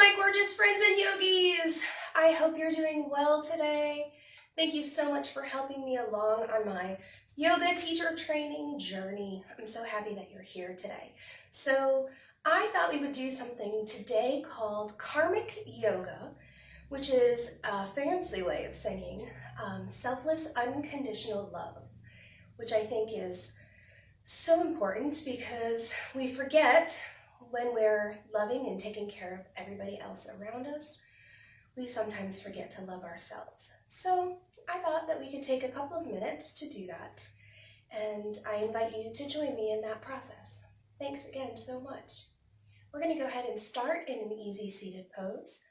my gorgeous friends and yogis. I hope you're doing well today. Thank you so much for helping me along on my yoga teacher training journey. I'm so happy that you're here today. So I thought we would do something today called Karmic Yoga, which is a fancy way of saying selfless unconditional love, which I think is so important because we forget when we're loving and taking care of everybody else around us, we sometimes forget to love ourselves. So I thought that we could take a couple of minutes to do that, and I invite you to join me in that process. Thanks again so much. We're going to go ahead and start in an easy seated pose.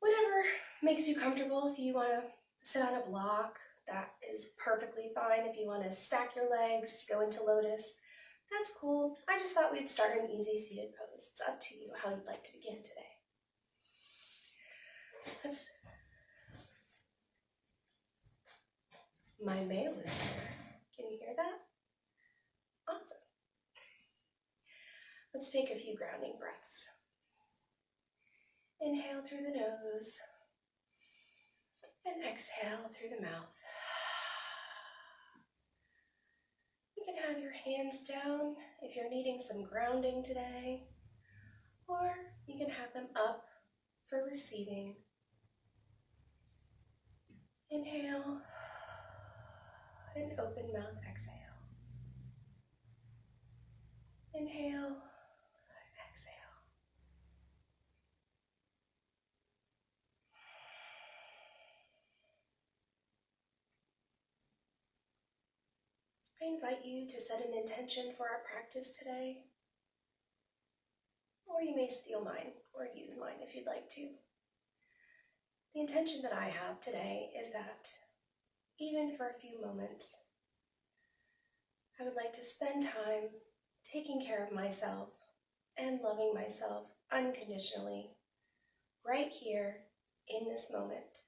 Whatever makes you comfortable. If you want to sit on a block, that is perfectly fine. If you want to stack your legs, go into lotus, that's cool. I just thought we'd start an easy seated pose. It's up to you how you'd like to begin today. My mail is here. Can you hear that? Awesome. Let's take a few grounding breaths. Inhale through the nose and exhale through the mouth. You can have your hands down if you're needing some grounding today, or you can have them up for receiving. Inhale and open mouth, exhale. Inhale, exhale. I invite you to set an intention for our practice today, or you may steal mine or use mine if you'd like to. The intention that I have today is that even for a few moments, I would like to spend time taking care of myself and loving myself unconditionally right here in this moment.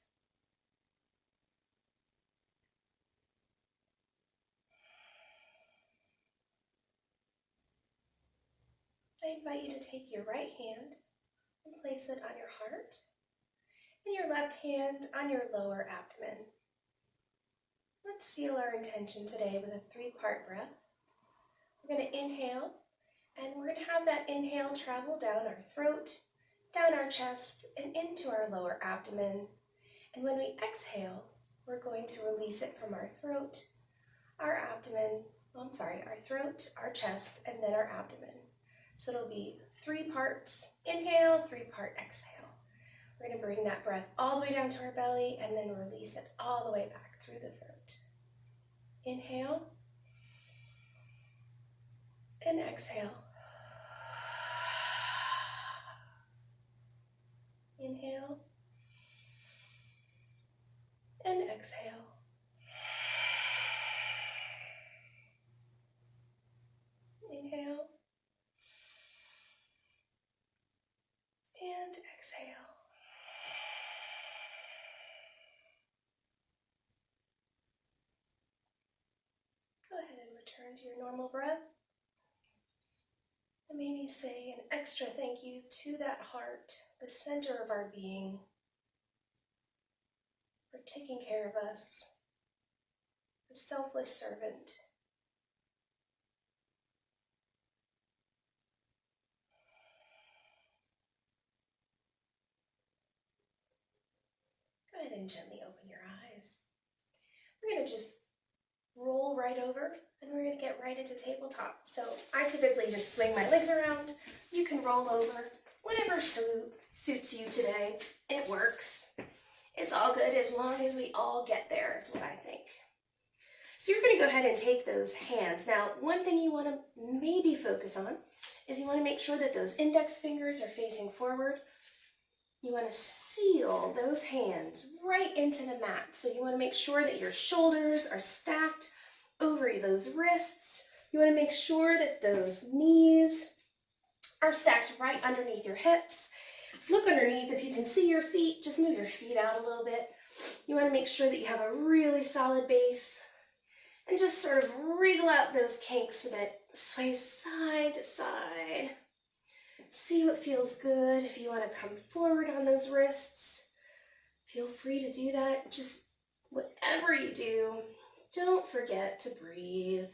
I invite you to take your right hand and place it on your heart and your left hand on your lower abdomen. Let's seal our intention today with a 3-part breath. We're going to inhale, and we're going to have that inhale travel down our throat, down our chest, and into our lower abdomen. And when we exhale, we're going to release it from our throat, our throat, our chest, and then our abdomen. So it'll be 3 parts inhale, 3-part exhale. We're going to bring that breath all the way down to our belly and then release it all the way back through the throat. Inhale and exhale. Inhale and exhale. Inhale and exhale. Go ahead and return to your normal breath. And maybe say an extra thank you to that heart, the center of our being, for taking care of us, the selfless servant. Go ahead and gently open your eyes. We're going to just roll right over, and we're going to get right into tabletop. So I typically just swing my legs around. You can roll over, whatever suits you today. It works. It's all good as long as we all get there, is what I think. So you're going to go ahead and take those hands. Now, one thing you want to maybe focus on is you want to make sure that those index fingers are facing forward. You want to seal those hands right into the mat. So you want to make sure that your shoulders are stacked over those wrists. You want to make sure that those knees are stacked right underneath your hips. Look underneath. If you can see your feet, just move your feet out a little bit. You want to make sure that you have a really solid base. And just sort of wriggle out those kinks a bit. Sway side to side. See what feels good. If you want to come forward on those wrists, feel free to do that. Just whatever you do, don't forget to breathe.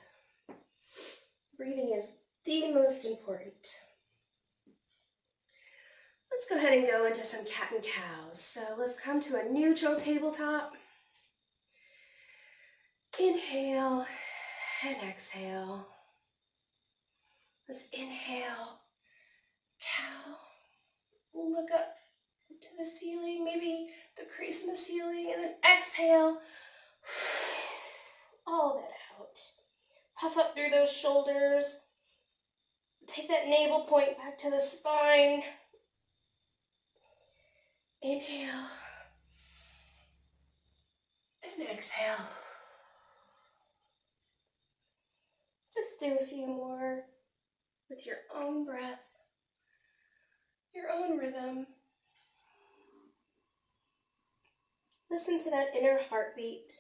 Breathing is the most important. Let's go ahead and go into some cat and cows. So let's come to a neutral tabletop. Inhale and exhale. Let's inhale, cow. Look up to the ceiling, maybe the crease in the ceiling, and then exhale. All that out. Puff up through those shoulders. Take that navel point back to the spine. Inhale. And exhale. Just do a few more with your own breath, your own rhythm. Listen to that inner heartbeat.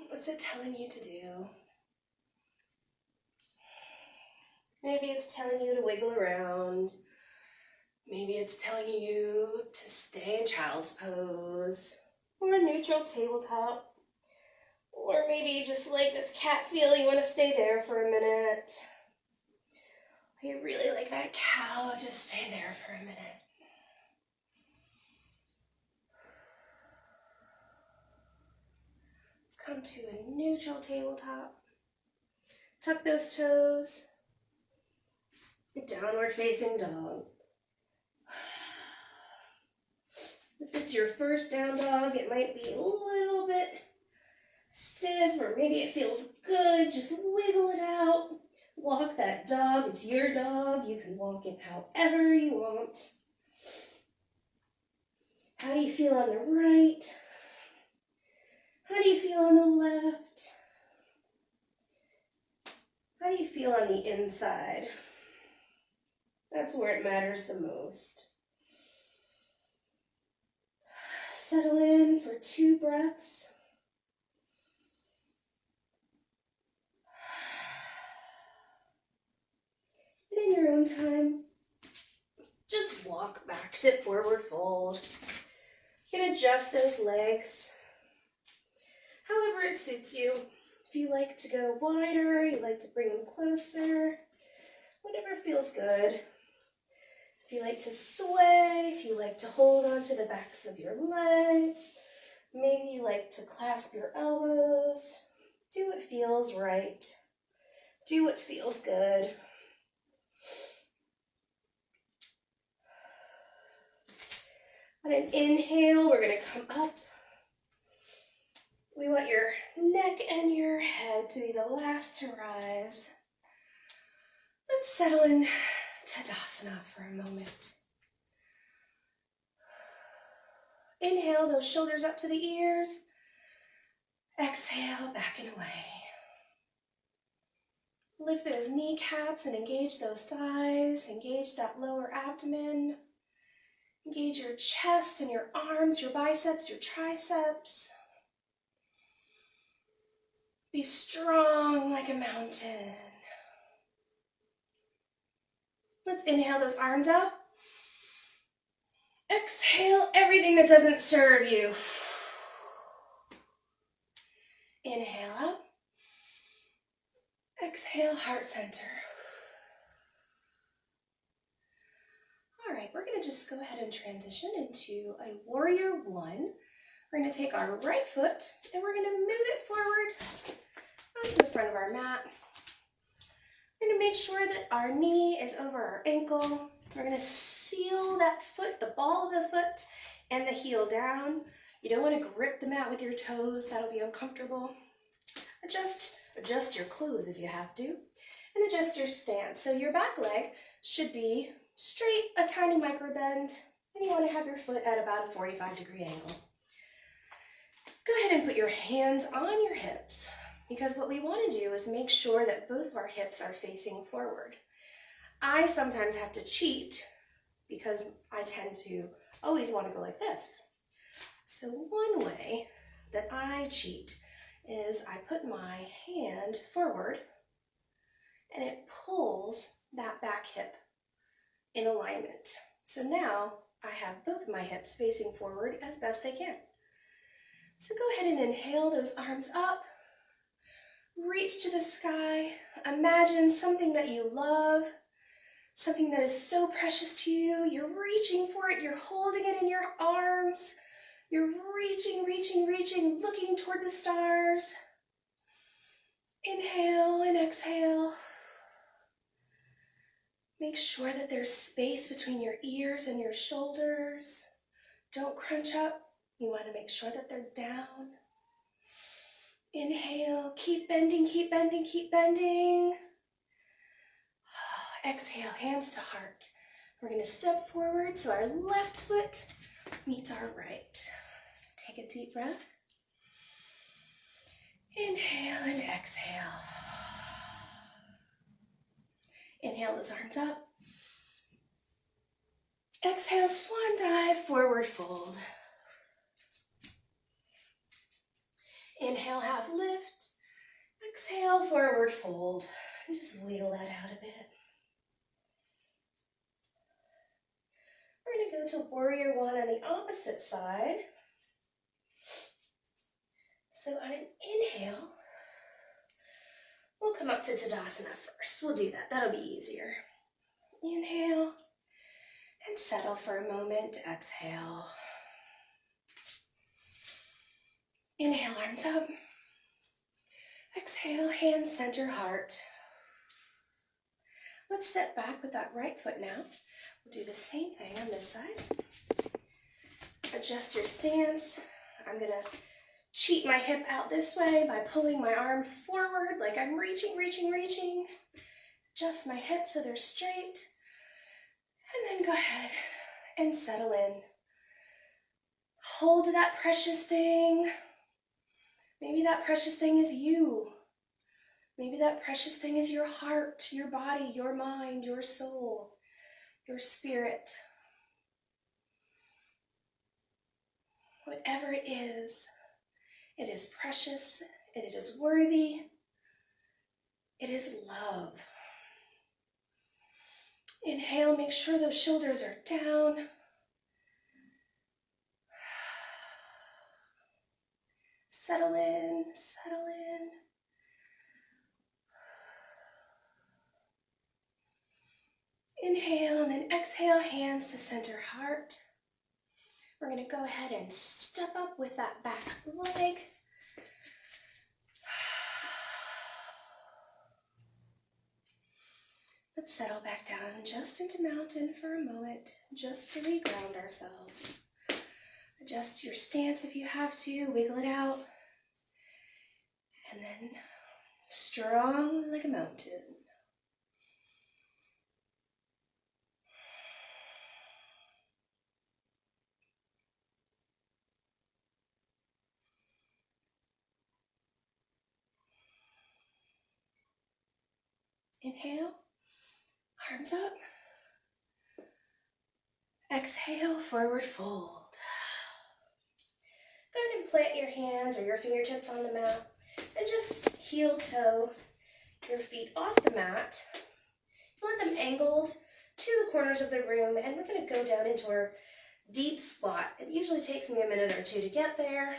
What's it telling you to do? Maybe it's telling you to wiggle around. Maybe it's telling you to stay in child's pose or a neutral tabletop. Or maybe just like this cat feel, you want to stay there for a minute. Or you really like that cow, just stay there for a minute. Let's come to a neutral tabletop. Tuck those toes. Downward facing dog. If it's your first down dog, it might be a little bit stiff, or maybe it feels good. Just wiggle it out. Walk that dog. It's your dog. You can walk it however you want. How do you feel on the right? How do you feel on the left? How do you feel on the inside? That's where it matters the most. Settle in for 2 breaths. And in your own time, just walk back to forward fold. You can adjust those legs however it suits you. If you like to go wider, you like to bring them closer, whatever feels good. If you like to sway, if you like to hold onto the backs of your legs, maybe you like to clasp your elbows. Do what feels right. Do what feels good. On an inhale, we're going to come up. We want your neck and your head to be the last to rise. Let's settle in Tadasana for a moment. Inhale, those shoulders up to the ears. Exhale, back and away. Lift those kneecaps and engage those thighs. Engage that lower abdomen. Engage your chest and your arms, your biceps, your triceps. Be strong like a mountain. Let's inhale those arms up. Exhale everything that doesn't serve you. Inhale up. Exhale, heart center. All right, we're going to just go ahead and transition into a warrior 1. We're going to take our right foot and we're going to move it forward onto the front of our mat. We're going to make sure that our knee is over our ankle. We're going to seal that foot, the ball of the foot, and the heel down. You don't want to grip the mat with your toes. That'll be uncomfortable. Adjust your clothes if you have to, and adjust your stance. So your back leg should be straight, a tiny micro bend, and you want to have your foot at about a 45-degree angle. Go ahead and put your hands on your hips, because what we want to do is make sure that both of our hips are facing forward. I sometimes have to cheat because I tend to always want to go like this. So one way that I cheat is I put my hand forward and it pulls that back hip in alignment. So now I have both my hips facing forward as best they can. So go ahead and inhale those arms up. Reach to the sky. Imagine something that you love, something that is so precious to you. You're reaching for it. You're holding it in your arms. You're reaching, reaching, reaching, looking toward the stars. Inhale and exhale. Make sure that there's space between your ears and your shoulders. Don't crunch up. You want to make sure that they're down. Inhale, keep bending, keep bending, keep bending. Exhale, hands to heart. We're going to step forward so our left foot meets our right. Take a deep breath. Inhale and exhale. Inhale those arms up. Exhale, swan dive, forward fold. Inhale, half lift. Exhale, forward fold. And just wiggle that out a bit. We're going to go to warrior one on the opposite side. So on an inhale, we'll come up to Tadasana first. We'll do that. That'll be easier. Inhale and settle for a moment. Exhale. Inhale, arms up. Exhale, hands center heart. Let's step back with that right foot now. We'll do the same thing on this side. Adjust your stance. I'm going to cheat my hip out this way by pulling my arm forward like I'm reaching, reaching, reaching. Adjust my hips so they're straight. And then go ahead and settle in. Hold that precious thing. Maybe that precious thing is you. Maybe that precious thing is your heart, your body, your mind, your soul, your spirit. Whatever it is precious, it is worthy, it is love. Inhale, make sure those shoulders are down. Settle in, settle in. Inhale and then exhale, hands to center heart. We're going to go ahead and step up with that back leg. Let's settle back down just into mountain for a moment, just to reground ourselves. Adjust your stance if you have to, wiggle it out. And then strong like a mountain. Inhale, arms up. Exhale, forward fold. Go ahead and plant your hands or your fingertips on the mat and just heel toe your feet off the mat. You want them angled to the corners of the room, and we're going to go down into our deep squat. It usually takes me a minute or two to get there.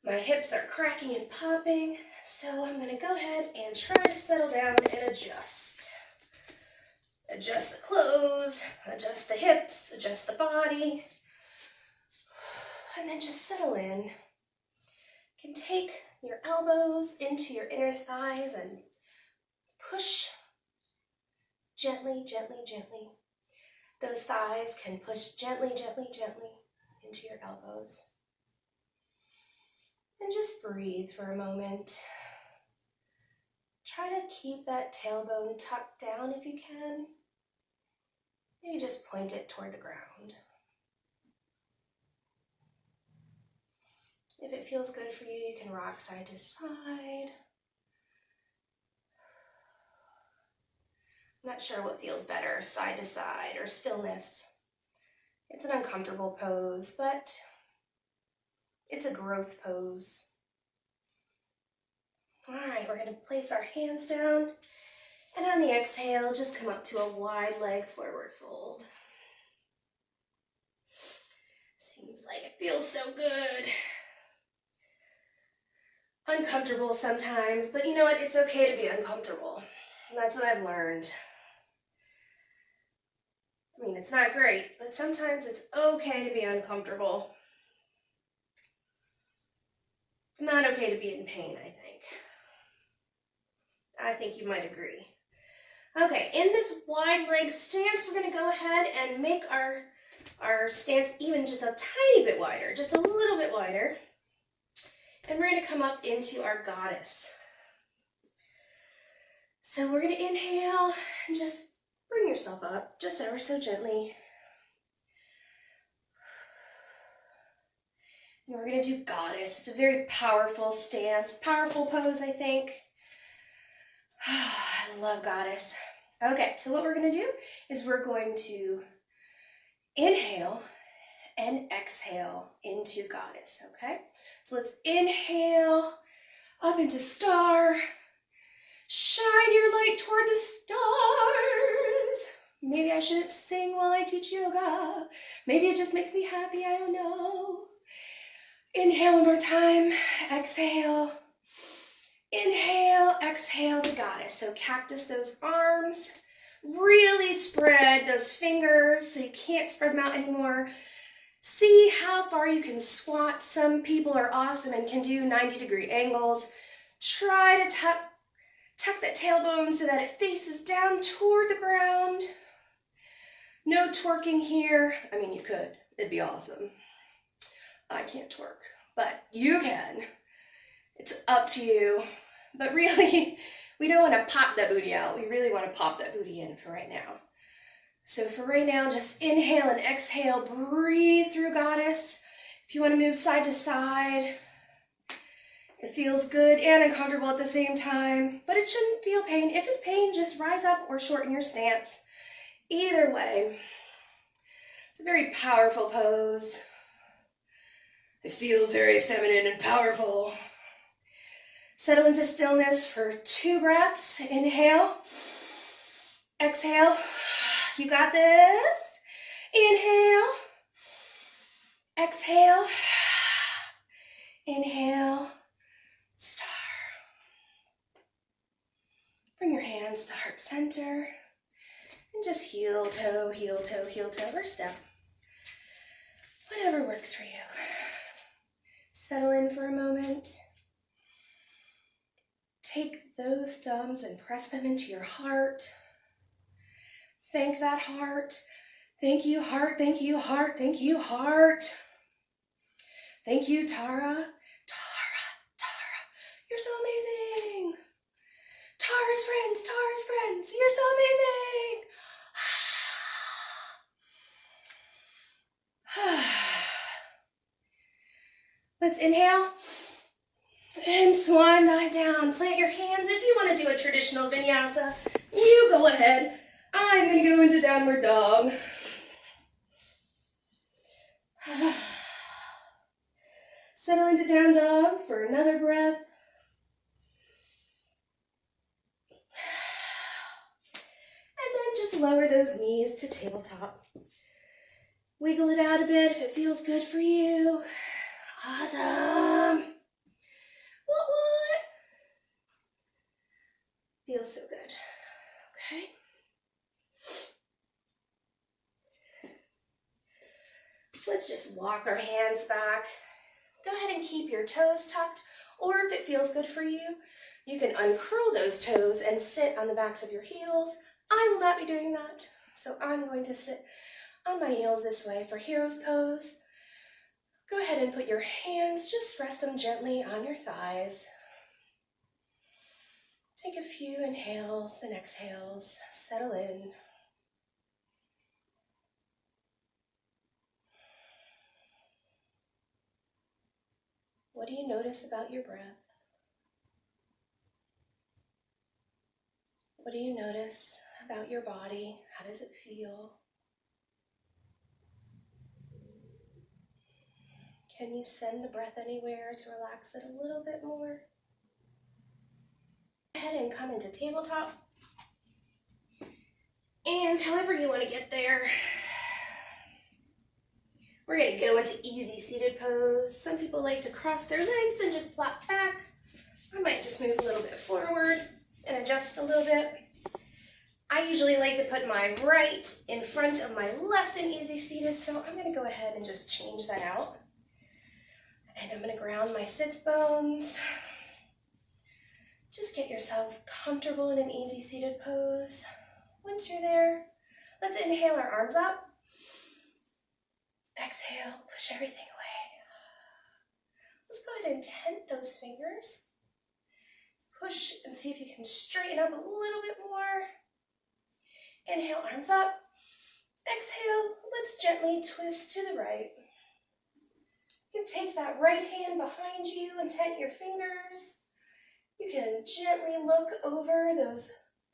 My hips are cracking and popping, so I'm going to go ahead and try to settle down and adjust. Adjust the clothes, adjust the hips, adjust the body, and then just settle in. You can take your elbows into your inner thighs and push gently, gently, gently. Those thighs can push gently, gently, gently into your elbows. And just breathe for a moment. Try to keep that tailbone tucked down if you can. Maybe just point it toward the ground. If it feels good for you, you can rock side to side. I'm not sure what feels better, side to side or stillness. It's an uncomfortable pose, but it's a growth pose. All right, we're going to place our hands down. And on the exhale, just come up to a wide leg forward fold. Seems like it feels so good. Uncomfortable sometimes, but you know what? It's okay to be uncomfortable. And that's what I've learned. I mean, it's not great, but sometimes it's okay to be uncomfortable. Not okay to be in pain, I think. I think you might agree. Okay, in this wide leg stance, we're going to go ahead and make our stance even just a tiny bit wider, just a little bit wider. And we're going to come up into our goddess. So we're going to inhale and just bring yourself up, just ever so gently. And we're going to do goddess. It's a very powerful stance, powerful pose, I think. I love goddess. Okay, so what we're going to do is we're going to inhale and exhale into goddess, okay? So let's inhale up into star. Shine your light toward the stars. Maybe I shouldn't sing while I teach yoga. Maybe it just makes me happy, I don't know. Inhale one more time, exhale. Inhale, exhale to goddess. So cactus those arms, really spread those fingers so you can't spread them out anymore. See how far you can squat. Some people are awesome and can do 90-degree angles. Try to tuck that tailbone so that it faces down toward the ground. No twerking here. I mean, you could. It'd be awesome. I can't twerk, but you can. It's up to you. But really, we don't want to pop that booty out. We really want to pop that booty in for right now. So for right now, just inhale and exhale. Breathe through goddess. If you want to move side to side, it feels good and uncomfortable at the same time, but it shouldn't feel pain. If it's pain, just rise up or shorten your stance. Either way, it's a very powerful pose. I feel very feminine and powerful. Settle into stillness for 2 breaths. Inhale, exhale. You got this. Inhale, exhale, inhale, star. Bring your hands to heart center and just heel toe, or step. Whatever works for you. Settle in for a moment. Take those thumbs and press them into your heart. Thank that heart. Thank you, heart. Thank you, heart. Thank you, heart. Thank you, Tara. Tara. You're so amazing. Tara's friends. You're so amazing. Let's inhale. And swan dive down. Plant your hands. If you want to do a traditional vinyasa, you go ahead. I'm going to go into downward dog. Settle into down dog for another breath. And then just lower those knees to tabletop. Wiggle it out a bit if it feels good for you. Awesome. What? Feels so good. Okay. Let's just walk our hands back. Go ahead and keep your toes tucked, or if it feels good for you, you can uncurl those toes and sit on the backs of your heels. I will not be doing that, so I'm going to sit on my heels this way for hero's pose. Go ahead and put your hands, just rest them gently on your thighs. Take a few inhales and exhales, settle in. What do you notice about your breath? What do you notice about your body? How does it feel? Can you send the breath anywhere to relax it a little bit more? Go ahead and come into tabletop. And however you want to get there, we're going to go into easy seated pose. Some people like to cross their legs and just plop back. I might just move a little bit forward and adjust a little bit. I usually like to put my right in front of my left in easy seated, so I'm going to go ahead and just change that out. And I'm going to ground my sits bones. Just get yourself comfortable in an easy seated pose. Once you're there, let's inhale our arms up. Exhale, push everything away. Let's go ahead and tent those fingers. Push and see if you can straighten up a little bit more. Inhale, arms up. Exhale, let's gently twist to the right. You can take that right hand behind you and tent your fingers. You can gently look over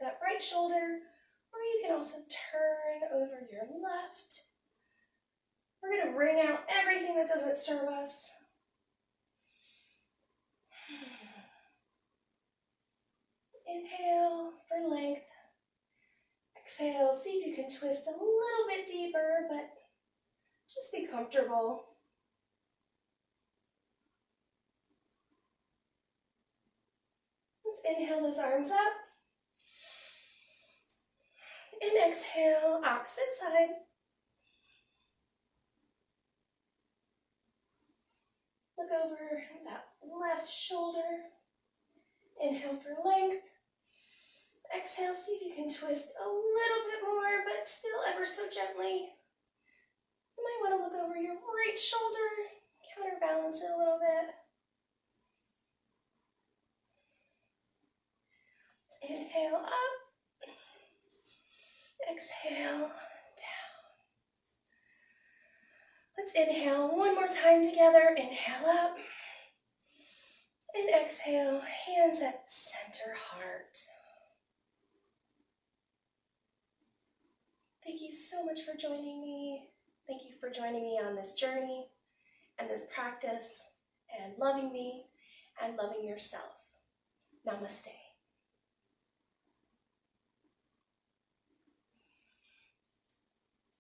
that right shoulder, or you can also turn over your left. We're going to wring out everything that doesn't serve us. Inhale for length. Exhale, see if you can twist a little bit deeper, but just be comfortable. Let's inhale those arms up. And exhale, opposite side. Look over that left shoulder. Inhale for length. Exhale, see if you can twist a little bit more, but still ever so gently. You might want to look over your right shoulder, counterbalance it a little bit. Let's inhale up. Exhale down. Let's inhale one more time together. Inhale up. And exhale, hands at center heart. Thank you so much for joining me. Thank you for joining me on this journey and this practice and loving me and loving yourself. Namaste.